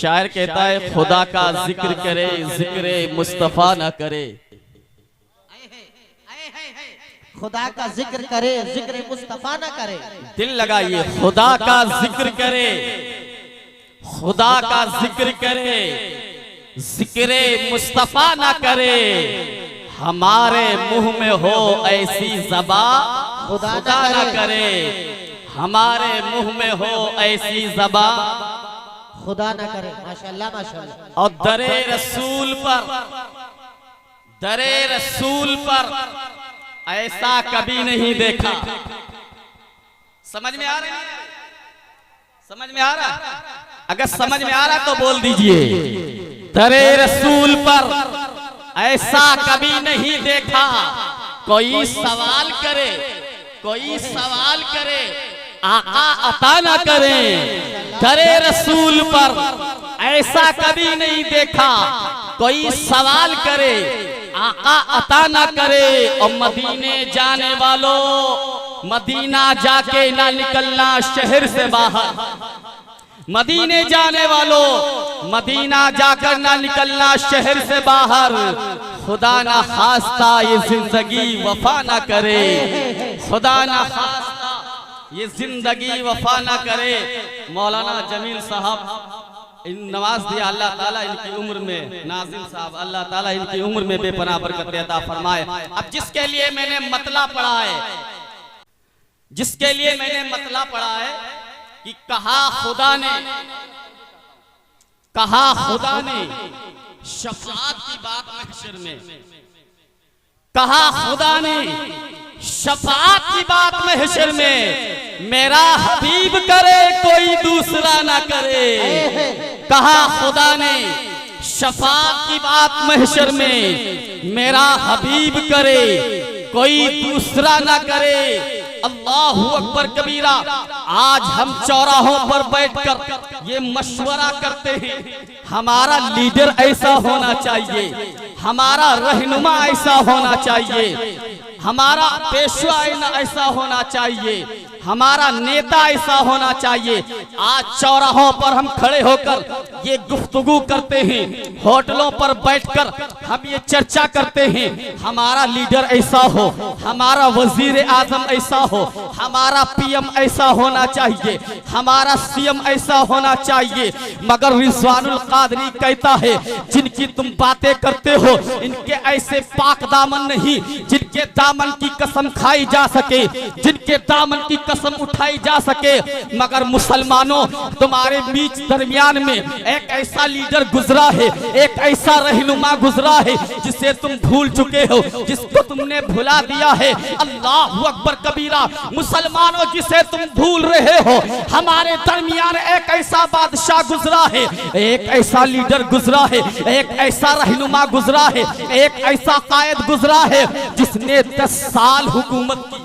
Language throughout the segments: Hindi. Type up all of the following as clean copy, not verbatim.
शायर कहता है खुदा का जिक्र करे जिक्र मुस्तफा ना करे। खुदा का जिक्र करे जिक्र मुस्तफा ना करे। दिल लगाइए, खुदा का जिक्र करे, खुदा का जिक्र करे, जिक्र मुस्तफा ना करे। हमारे मुंह में हो ऐसी ज़बा खुदा ना करे। हमारे मुंह में हो ऐसी ज़बा खुदा ना करे। माशाल्लाह माशाल्लाह। और दरे रसूल पर, दरे रसूल पर ऐसा कभी नहीं देखा। समझ में आ रहा है? समझ में आ रहा? अगर समझ में आ रहा तो बोल दीजिए। दरे रसूल पर ऐसा कभी नहीं देखा। कोई सवाल करे, कोई सवाल करे, आका अता ना करे। दरे रसूल पर ऐसा कभी नहीं देखा। कोई सवाल करे, आका अता ना करे। और मदीने जाने वालों, मदीना जाके ना निकलना शहर से बाहर। मदीने जाने वालों, मदीना जाकर ना निकलना शहर से बाहर। खुदा ना खास्ता ये जिंदगी वफा ना करे। खुदा ना खास्ता ये जिंदगी वफा ना करे। मौलाना जमील साहब नवाज दिया अल्लाह ताला इनकी उम्र में, नाजिम साहब अल्लाह ताला इनकी उम्र में बेपनाह बरकत अता फरमाए। अब जिसके लिए मैंने मतला पढ़ा है, जिसके लिए मैंने मतला पढ़ा है कि कहा खुदा ने, कहा खुदा ने शफाअत की बात महशर में, कहा खुदा ने शफाअत की बात महशर में। मेरा हबीब करे कोई दूसरा ना करे। कहा खुदा ने शफाअत की बात महशर में। मेरा हबीब करे कोई दूसरा ना करे। अल्लाहु अकबर कबीरा। आज हम चौराहों पर बैठकर ये मशवरा करते हैं, हमारा लीडर ऐसा होना चाहिए, हमारा रहनुमा ऐसा होना चाहिए, हमारा पेशवा ऐसा होना चाहिए, हमारा नेता ऐसा होना चाहिए। आज चौराहों पर हम खड़े होकर ये गुफ्तगू करते हैं, होटलों पर बैठकर हम ये चर्चा करते हैं, हमारा लीडर ऐसा हो, हमारा वजीर आजम ऐसा हो, हमारा पीएम ऐसा होना चाहिए, हमारा सीएम ऐसा होना चाहिए। मगर रिजवानुल कादरी कहता है जिनकी तुम बातें करते हो इनके ऐसे पाक दामन नहीं जिनके दामन की कसम खाई जा सके, जिनके दामन की कसम उठाई जा सके। मगर मुसलमानों, तुम्हारे बीच दरमियान में एक ऐसा लीडर गुजरा है, एक ऐसा रहनुमा गुजरा है जिसे तुम भूल चुके हो, जिसको तुमने भुला दिया है। अल्लाहु अकबर कबीरा। मुसलमानों, जिसे तुम भूल रहे हो, हमारे दरमियान एक ऐसा बादशाह गुजरा है, एक ऐसा लीडर गुजरा है, एक ऐसा रहनुमा गुजरा है, एक ऐसा कायद गुजरा है जिसने 10 साल हुकूमत की।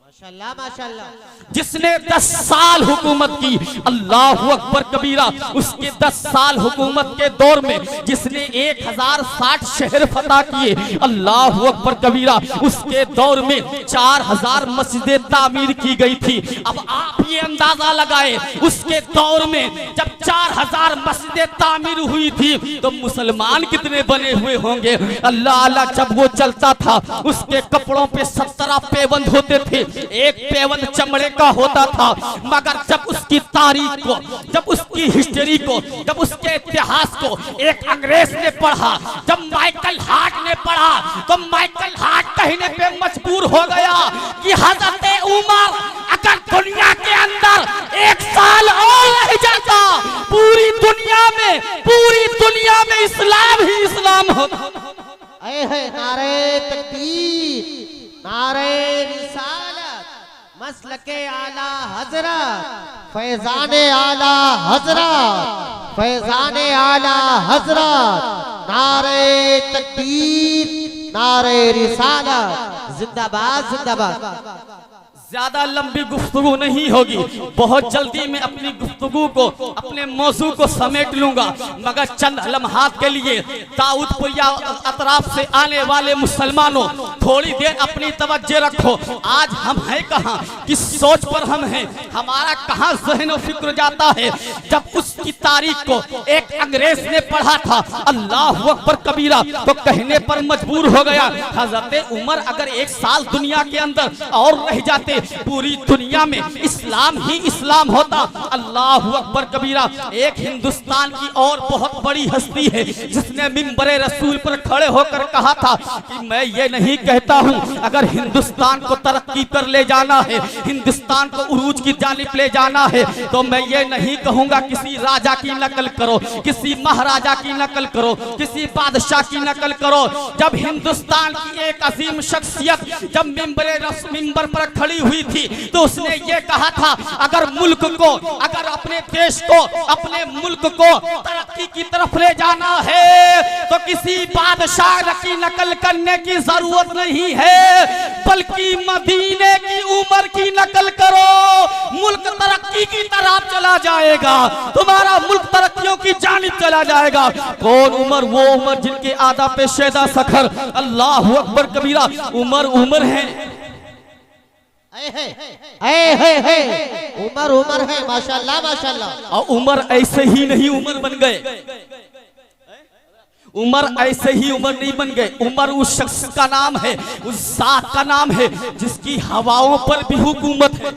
माशाल्लाह माशाल्लाह। जिसने 10 साल हुकूमत की। अल्लाहु अकबर कबीरा। उसके 10 साल हुकूमत के दौर में जिसने 1060 शहर फतह किए। अल्लाहु अकबर कबीरा। उसके दौर में 4000 मस्जिदें तामीर की गई थी। अब आप ये अंदाजा लगाए, उसके दौर में जब 4000 मस्जिदें तामीर हुई थी तो मुसलमान कितने बने हुए होंगे। अल्लाह अल्लाह। जब वो चलता था उसके कपड़ों पे 17 पेबंद होते थे, एक पेवंद चमड़े का होता था। मगर जब उसकी तारीख को, जब उसकी हिस्ट्री को, जब उसके इतिहास को एक अंग्रेज ने पढ़ा, जब माइकल हार्ट ने पढ़ा, तो माइकल हार्ट कहने पे मजबूर हो गया कि हजरत उमर अगर दुनिया के अंदर 1 साल और रह जाता, पूरी दुनिया में इस्लाम ही इस्लाम होता। नारे तकबीर, नारे रिसालत, मसलके आला हजरत, फैजाने आला हजरत, फैजाने आला हजरत। नारे तकबीर, नारे रिसालत। जिंदाबाद जिंदाबाद ज्यादा लंबी गुफ्तगू नहीं होगी, बहुत जल्दी मैं अपनी गुफ्तगू को अपने मौजू को समेट लूंगा, मगर चंद लम्हात के लिए दाऊदपुरिया अतराफ से आने वाले मुसलमानों थोड़ी देर अपनी तवज्जो रखो। आज हम हैं कहाँ, किस सोच पर हम हैं, हमारा कहाँ ज़हन और फिक्र जाता है। जब उसकी तारीख को एक अंग्रेज ने पढ़ा था अल्लाहु अकबर कबीरा तो कहने पर मजबूर हो गया। हजरत उमर अगर एक साल दुनिया के अंदर और रह जाते, पूरी दुनिया में इस्लाम ही इस्लाम होता। अल्लाहु अकबर कबीरा। एक हिंदुस्तान की और बहुत बड़ी हस्ती है जिसने मिंबरे रसूल पर खड़े होकर कहा था कि मैं ये नहीं कहता हूँ अगर हिंदुस्तान को तरक्की पर ले जाना है, हिंदुस्तान को उरूज की जानिब ले जाना है, तो मैं ये नहीं कहूँगा किसी राजा की नकल करो, किसी महाराजा की नकल करो, किसी बादशाह की नकल करो। जब हिंदुस्तान की एक अजीम शख्सियत जब मिंबर पर खड़ी हुई थी तो उसने ये कहा था अगर मुल्क को, अगर अपने देश को, अपने मुल्क को तरक्की की तरफ ले जाना है तो किसी बादशाह की नकल करने की जरूरत नहीं है, बल्कि मदीने की उमर की नकल करो। मुल्क तरक्की की तरफ चला जाएगा, तुम्हारा मुल्क तरक्कियों की जानिब चला जाएगा। कौन उमर? वो उमर जिनके आदा पे शेदा सखर। अल्लाहु अकबर कबीरा। उमर उमर है, उमर उमर है, माशाल्लाह माशाल्लाह। और उमर ऐसे ही नहीं उमर बन गए, उमर ऐसे ही उमर नहीं बन गए। उमर उस शख्स का नाम है, उस जात का नाम है जिसकी हवाओं पर भी हुकूमत है,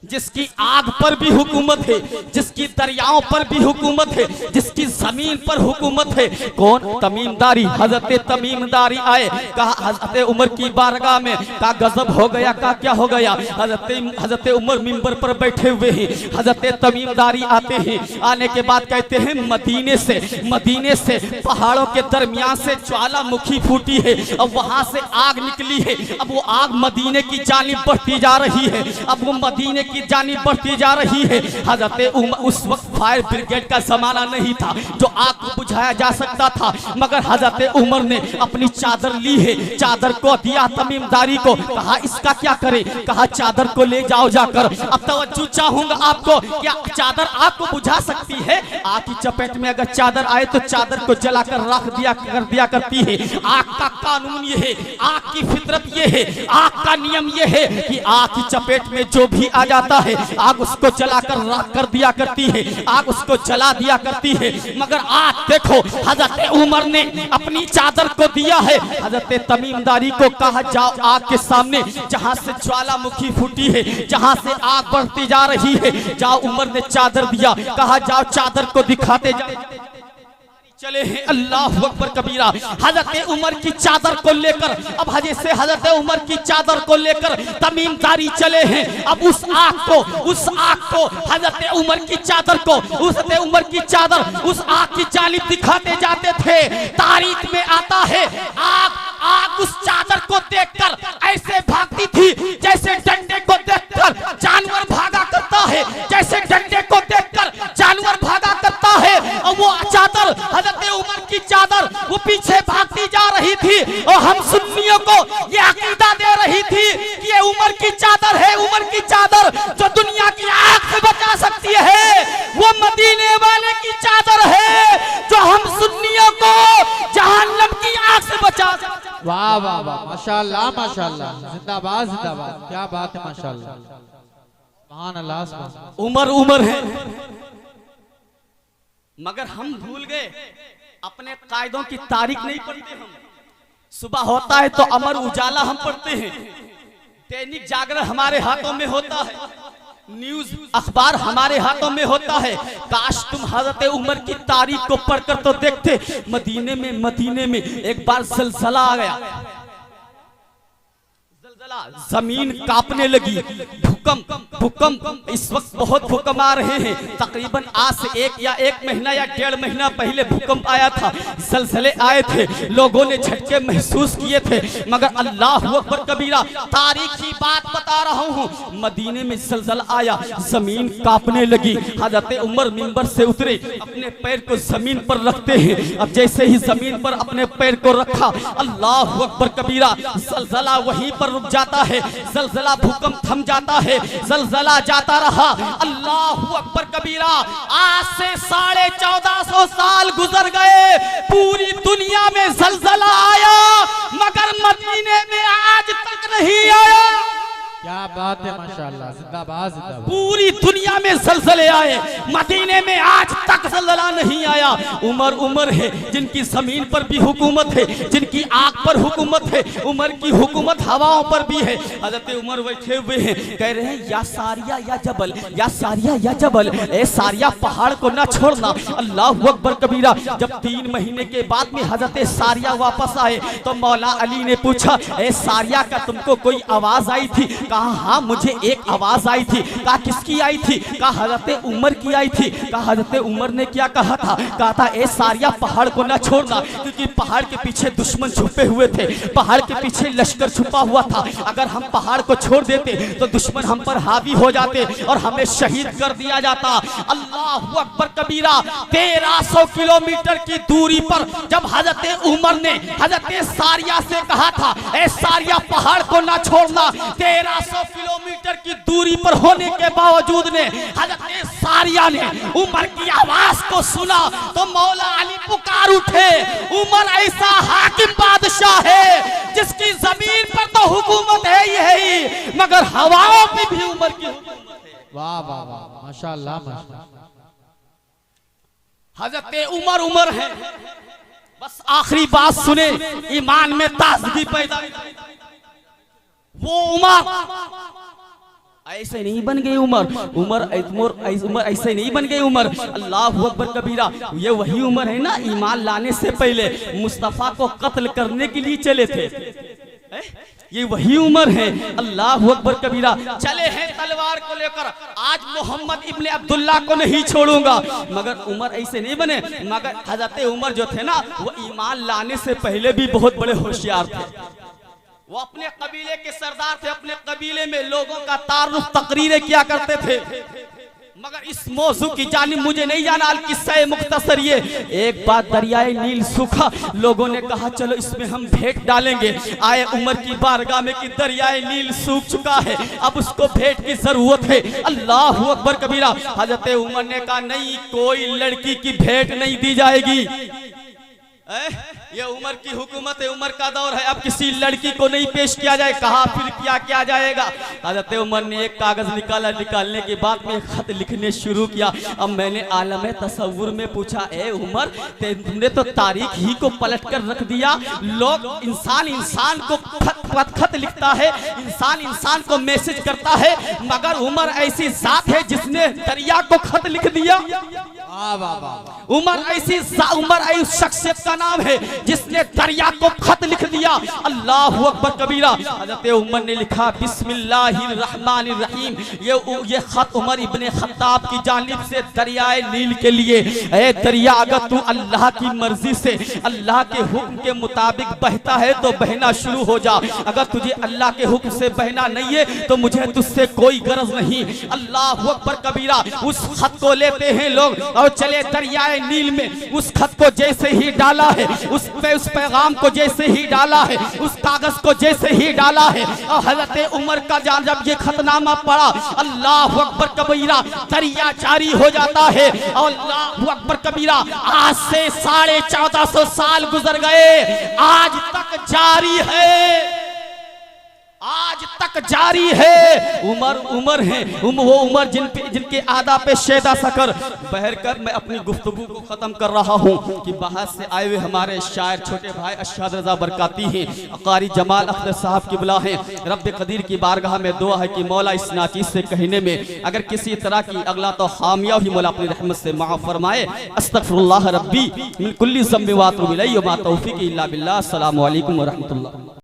जिसकी आग पर भी हुकूमत है, जिसकी दरियाओं पर भी हुकूमत है, जिसकी जमीन पर हुकूमत है। कौन? तमीमदारी। हजरत तमीमदारी आए, कहा हजरत उमर की बारगाह में, कहा गजब हो गया, कहा क्या हो गया? हजरत उमर मिंबर पर बैठे हुए हैं, हजरत तमीमदारी आते हैं, आने के बाद कहते हैं मदीने से पहाड़ों के दरमियान से ज्वालामुखी फूटी है, अब वहां से आग निकली है, अब वो आग मदीने की जानिब बढ़ती जा रही है, अब वो मदीने की जानिब बढ़ती जा रही है। हजरत उमर, उस वक्त फायर ब्रिगेड का जमाना नहीं था जो आग को बुझाया जा सकता था, मगर हजरत उमर ने अपनी चादर ली है, चादर को दिया तमीमदारी को, कहा इसका क्या करे? कहा चादर को ले जाओ जाकर। अब तवज्जो चाहूंगा आपको, क्या चादर आग को बुझा सकती है? आग की चपेट में अगर चादर आए तो चादर को जलाकर रख दिया करती है। आग का कानून ये है, आग की फितरत ये है, आग का नियम ये है कि आग की चपेट में जो भी आ जाता है आग उसको जलाकर राख कर दिया करती है, आग उसको जला दिया करती है। मगर आज देखो हजरत उमर ने अपनी चादर को दिया है, हजरत तमीमदारी को कहा जाओ आग के सामने जहां से ज्वालामुखी फूटी है, जहां से आग बढ़ती जा रही है, जाओ। उमर ने चादर दिया, कहा जाओ चादर को दिखाते जाओ। चले हैं अल्लाहु अकबर कबीरा। हजरत उमर की चादर को लेकर, अब हजरत उमर की चादर को लेकर तमीमदारी चले हैं। अब उस आग को हजरत उमर की चादर को, हजरत उमर की चादर उस आग की जानिब दिखाते जाते थे। तारीख में आता है आग उस चादर को देखकर ऐसे भागती थी जैसे डंडे को देखकर जानवर भागा करता है, जैसे डंडे को देखकर जानवर भागा करता है। और वो चादर हजरत उमर की चादर वो पीछे भागती जा रही थी और हम सुन्नियों को ये अकीदा दे रही थी कि ये उमर की चादर है, उमर की चादर जो दुनिया की आग से बचा सकती है, वो मदीने वाले की चादर है जो हम सुन्नियों को जहन्नम की आग से बचा सकती है। वाह वाह वाह, माशाल्लाह माशाल्लाह, जिंदाबाद जिंदाबाद, क्या बात है माशाल्लाह, सुभान अल्लाह। उमर उमर है, मगर हम भूल गए, अपने कायदों की तारीख नहीं पढ़ते हम। सुबह होता है तो अमर उजाला हम पढ़ते हैं, दैनिक जागरण हमारे हाथों में होता है, न्यूज अखबार हमारे हाथों में होता है। काश तुम हजरत उमर की तारीख को पढ़कर तो देखते। मदीने में एक बार ज़लज़ला आ गया, जमीन कांपने लगी, भूकंप इस वक्त बहुत भूकंप आ रहे हैं। तकरीबन आज से एक महीना या 1.5 महीना पहले भूकंप आया था, ज़लज़ले आए थे, लोगों ने झटके महसूस किए थे। मगर अल्लाहु अकबर कबीरा, तारीखी बात बता रहा हूँ, मदीने में ज़लज़ला आया, जमीन कांपने लगी। हजरत उमर मिंबर से उतरे, अपने पैर को जमीन पर रखते हैं। अब जैसे ही जमीन पर अपने पैर को रखा, अल्लाहु अकबर कबीरा, ज़लज़ला वहीं पर रुक जाता जाता है, जलजला भूकंप थम जाता है, जलजला जाता रहा। अल्लाहू अकबर कबीरा। आज से 1450 साल गुजर गए, पूरी दुनिया में जलजला आया मगर मदीने में आज तक नहीं आया। क्या बात है माशाल्लाह, जिंदाबाद जिंदाबाद। पूरी दुनिया में जलजले आए, मदीने में आज तक जलजला नहीं आया। उमर उमर है जिनकी जमीन पर भी हुकूमत है, जिनकी आग पर हुकूमत है, उमर की हुकूमत हवाओं पर भी है। हजरत उमर बैठे हुए हैं, कह रहे हैं या सारिया या जबल, या सारिया या जबल, ए सारिया पहाड़ को ना छोड़ना। अल्लाहू अकबर कबीरा। जब 3 महीने के बाद में हजरत सारिया वापस आए तो मौला अली ने पूछा, ए सारिया का तुमको कोई आवाज आई थी? कहा हाँ मुझे एक आवाज आई थी। कहा किसकी आई थी? कहा हजरत उमर की आई थी। कहा हजरत उमर ने क्या कहा था? कहा था ए सारिया पहाड़ को ना छोड़ना, क्योंकि पहाड़ के पीछे दुश्मन छुपे हुए थे, पहाड़ के पीछे लश्कर छुपा हुआ था। अगर हम पहाड़ को छोड़ देते तो दुश्मन हम पर हावी हो जाते और हमें शहीद कर दिया जाता। अल्लाहू अकबर कबीरा। 1300 किलोमीटर की दूरी पर जब हजरत उमर ने हजरत सारिया से कहा था ए सारिया पहाड़ को ना छोड़ना, 1300 किलोमीटर की दूरी पर होने के बावजूद ने हजरत सारिया ने उमर की आवाज को सुना तो मौला अली पुकार उठे, उमर ऐसा हाकिम बादशाह है जिसकी जमीन पर तो हुकूमत है ही मगर हवाओं पे भी उमर की हुकूमत है। वाह वाह वाह, माशाल्लाह माशाल्लाह। हजरत उमर उमर है। बस आखिरी बात सुने, ईमान में ताजगी पैदा। वो उमर ऐसे नहीं बन गई, उमर ऐसे नहीं बन गई उमर। अल्लाहू अकबर कबीरा। ये वही उमर है ना ईमान लाने से पहले मुस्तफा को कत्ल करने के लिए चले थे। ये वही उमर है। अल्लाहू अकबर कबीरा। चले हैं तलवार को लेकर, आज मोहम्मद इब्ने अब्दुल्ला को नहीं छोड़ूंगा। मगर उमर ऐसे नहीं बने। मगर हजरत उमर जो थे ना वो ईमान लाने से पहले भी बहुत बड़े होशियार थे। वो अपने कबीले के सरदार थे, अपने कबीले में लोगों का तारुफ तकरीरें किया करते थे। मगर इस मौजू की जानिब मुझे नहीं जाना, किस्सा मुख्तसर ये। एक बार दरियाए नील सूखा, लोगों ने कहा चलो इसमें हम भेंट डालेंगे। आए उमर की बारगाह में कि दरियाए नील सूख चुका है, अब उसको भेंट की जरूरत है। अल्लाहू अकबर कबीरा। हजरत उमर ने कहा नहीं, कोई लड़की की भेंट नहीं दी जाएगी। ये उमर की हुकूमत है, उमर का दौर है, अब किसी लड़की को नहीं पेश किया जाए। कहा फिर क्या किया जाएगा? हजरत उमर ने एक कागज निकाला, निकालने के बाद में खत लिखने शुरू किया। अब मैंने आलम तसव्वुर में पूछा, ए उमर तुमने तो तारीख ही को पलट कर रख दिया। लोग इंसान को खत लिखता है, इंसान को मैसेज करता है, मगर उमर ऐसी जात है जिसने दरिया को खत लिख दिया। उमर ऐसी शख्सियत का नाम है जिसने दरिया को खत लिख दिया। अल्लाहू अकबर कबीरा। हजरत उमर ने लिखा बिस्मिल्लाहिर्रहमानिर्रहीम। ये खत उमर इब्ने खत्ताब की जानिब से दरियाए नील के लिए। ए दरिया, अगर तू अल्लाह की मर्जी से अल्लाह के हुक्म के मुताबिक बहता है तो बहना शुरू हो जा। अगर तुझे अल्लाह के हुक्म से बहना नहीं है तो मुझे तुझसे कोई गरज नहीं। अल्लाहू अकबर कबीरा। उस खत को लेते हैं लोग और चले दरियाए नील में। उस खत को जैसे ही डाला है, उस पैगाम को जैसे ही डाला है, उस कागज को जैसे ही डाला है, और हजरत उमर का जब ये खतनामा पड़ा, अल्लाहू अकबर कबीरा, दरिया जारी हो जाता है। और अल्लाहू अकबर कबीरा। आज से 1450 साल गुजर गए, आज तक जारी है, आज तक जारी है। उमर है, वो उमर जिनके आदा पे शेदा सकर बहर कर मैं अपनी गुफ्तगू को खत्म कर रहा हूँ कि बाहर से आए हुए हमारे शायर छोटे भाई अशहद रजा बरकाती हैं, कारी जमाल अख्तर साहब की बुला है। रब कदीर की बारगाह में दुआ है कि मौला इस नाचीज से कहने में अगर किसी तरह की अगला तो खामिया ही मौला अपनी रहमत से माफ फरमाए। अस्तगफिरुल्लाह रब्बी मिन कुल्ली ज़म्बि व अतूबु इलैहि व मा तौफीक़ी इल्ला बिल्लाह। अस्सलामु अलैकुम व रहमतुल्लाह।